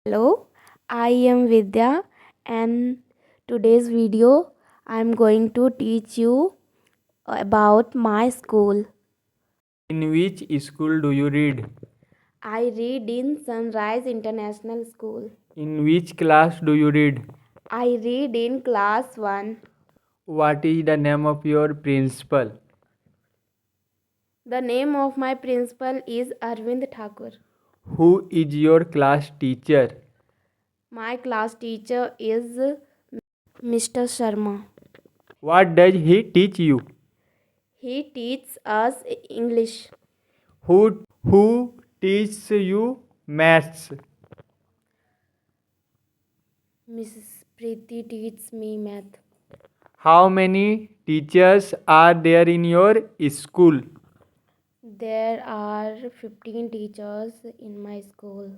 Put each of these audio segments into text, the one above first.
Hello, I am Vidya, and today's video I am going to teach you about my school. In which school do you read? I read in Sunrise International School. In which class do you read? I read in class 1. What is the name of your principal? The name of my principal is Arvind Thakur. Who is your class teacher? My class teacher is Mr. Sharma. What does he teach you? He teaches us English. Who teaches you maths? Mrs. Preeti teaches me math. How many teachers are there in your school? There are 15 teachers in my school.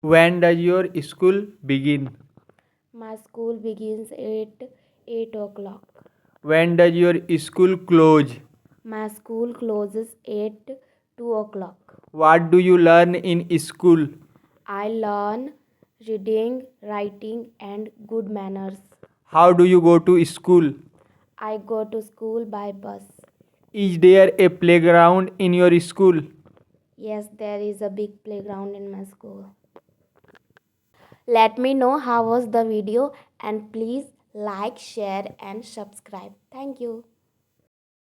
When does your school begin? My school begins at 8 o'clock. When does your school close? My school closes at 2 o'clock. What do you learn in school? I learn reading, writing, and good manners. How do you go to school? I go to school by bus. Is there a playground in your school? Yes, there is a big playground in my school. Let me know how was the video and please like, share, and subscribe. Thank you.